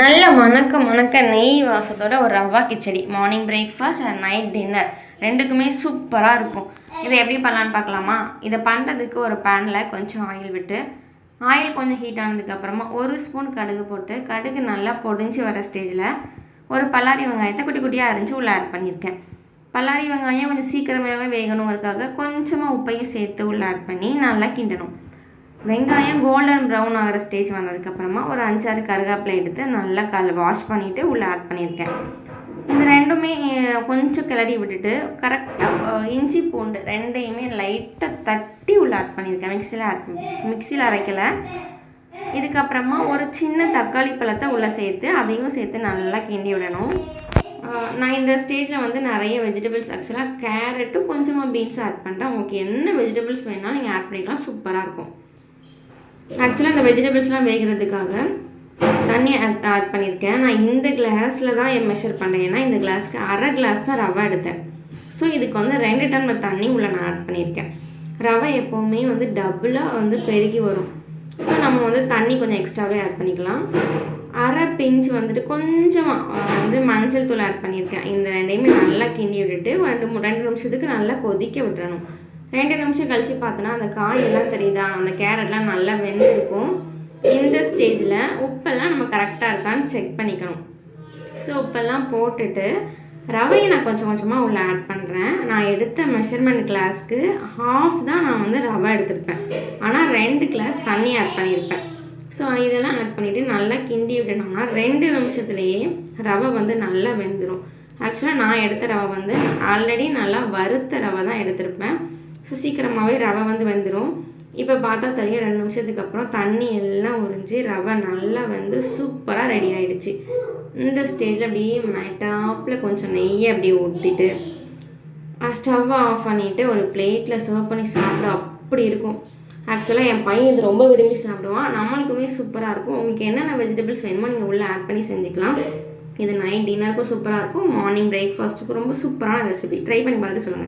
நல்ல மணக்க நெய் வாசத்தோட ஒரு rava khichdi morning breakfast and night dinner ரெண்டுக்குமே சூப்பராக இருக்கும். இதை எப்படி பண்ணலான்னு பார்க்கலாமா? இதை பண்ணுறதுக்கு ஒரு பேனில் கொஞ்சம் ஆயில் விட்டு ஆயில் கொஞ்சம் ஹீட் ஆனதுக்கப்புறமா 1 ஸ்பூன் கடுகு போட்டு கடுகு நல்லா பொடிஞ்சு வர ஸ்டேஜில் ஒரு பல்லாரி வெங்காயத்தை குட்டி குட்டியாக அரைஞ்சி உள்ளே ஆட் பண்ணியிருக்கேன். பல்லாரி வெங்காயம் கொஞ்சம் சீக்கிரமாகவே வேகணுங்கிறதுக்காக கொஞ்சமாக உப்பையும் சேர்த்து உள்ளே ஆட் பண்ணி நல்லா கிண்டணும். வெங்காயம் கோல்டன் ப்ரௌன் ஆகிற ஸ்டேஜ் வந்ததுக்கப்புறமா ஒரு 5-6 கருவேப்பிலை எடுத்து நல்லா வாஷ் பண்ணிவிட்டு உள்ளே ஆட் பண்ணியிருக்கேன். இந்த ரெண்டுமே கொஞ்சம் கிளறி விட்டுட்டு கரெக்டாக இஞ்சி பூண்டு ரெண்டையுமே லைட்டாக தட்டி உள்ளே ஆட் பண்ணியிருக்கேன். மிக்சியில் அரைக்கலை. இதுக்கப்புறமா ஒரு சின்ன தக்காளி பழத்தை உள்ளே சேர்த்து அதையும் சேர்த்து நல்லா கிண்டி விடணும். நான் இந்த ஸ்டேஜில் வந்து நிறைய வெஜிடபிள்ஸ் ஆக்சுவலாக கேரட்டும் கொஞ்சமாக பீன்ஸும் ஆட் பண்ணுறேன். உங்களுக்கு என்ன வெஜிடபிள்ஸ் வேணாலும் நீங்கள் ஆட் பண்ணிக்கலாம், சூப்பராக இருக்கும். ஆக்சுவலாக இந்த வெஜிடபிள்ஸ்லாம் வேகிறதுக்காக தண்ணி ஆட் பண்ணியிருக்கேன். நான் இந்த கிளாஸில் தான் மெஷர் பண்ணேன். ஏன்னா இந்த கிளாஸ்க்கு அரை கிளாஸ் தான் ரவை எடுத்தேன். ஸோ இதுக்கு வந்து 2 டம்ளர் தண்ணி உள்ளே நான் ஆட் பண்ணியிருக்கேன். ரவை எப்போவுமே வந்து டபுளாக வந்து பெருகி வரும். ஸோ நம்ம வந்து தண்ணி கொஞ்சம் எக்ஸ்ட்ராவே ஆட் பண்ணிக்கலாம். அரை பிஞ்சு வந்துட்டு கொஞ்சமாக வந்து மஞ்சள் தூள் ஆட் பண்ணியிருக்கேன். இந்த ரெண்டையுமே நல்லா கிண்டி விட்டுட்டு 2 நிமிஷத்துக்கு நல்லா கொதிக்க விட்டுறணும். 2 நிமிஷம் கழித்து பார்த்தோன்னா அந்த காயெல்லாம் தெரியுதா, அந்த கேரட்லாம் நல்லா வெந்திருக்கும். இந்த ஸ்டேஜில் உப்பெல்லாம் நம்ம கரெக்டாக இருக்கான்னு செக் பண்ணிக்கணும். ஸோ உப்பெல்லாம் போட்டுட்டு ரவையை நான் கொஞ்சம் கொஞ்சமாக உள்ளே ஆட் பண்ணுறேன். நான் எடுத்த மெஷர்மெண்ட் கிளாஸ்க்கு ஹாஃப் தான் நான் வந்து ரவை எடுத்திருப்பேன். ஆனால் 2 கிளாஸ் தண்ணி ஆட் பண்ணியிருப்பேன். ஸோ இதெல்லாம் ஆட் பண்ணிவிட்டு நல்லா கிண்டி விடணும்னா 2 நிமிஷத்துலேயே ரவை வந்து நல்லா வெந்துடும். ஆக்சுவலாக நான் எடுத்த ரவை வந்து ஆல்ரெடி நல்லா வறுத்த ரவை தான் எடுத்திருப்பேன். ஸோ சீக்கிரமாகவே ரவை வந்து வெந்துடும். இப்போ பார்த்தா தெரியும் 2 நிமிஷத்துக்கு அப்புறம் தண்ணி எல்லாம் உறிஞ்சி ரவை நல்லா வந்து சூப்பராக ரெடி ஆகிடுச்சு. இந்த ஸ்டேஜில் அப்படியே டாப்பில் கொஞ்சம் நெய்யை அப்படியே ஊற்றிட்டு ஸ்டவ்வை ஆஃப் பண்ணிவிட்டு ஒரு பிளேட்டில் சர்வ் பண்ணி சாப்பிட அப்படி இருக்கும். ஆக்சுவலாக என் பையன் இது ரொம்ப விரும்பி சாப்பிடுவான். நம்மளுக்குமே சூப்பராக இருக்கும். உங்களுக்கு என்னென்ன வெஜிடபிள்ஸ் வேணுமோ நீங்கள் உள்ளே ஆட் பண்ணி செஞ்சுக்கலாம். இது நைட் டின்னருக்கும் சூப்பராக இருக்கும். மார்னிங் பிரேக்ஃபாஸ்ட்டுக்கும் ரொம்ப சூப்பரான ரெசிபி. ட்ரை பண்ணி பார்த்துட்டு சொல்லுங்கள்.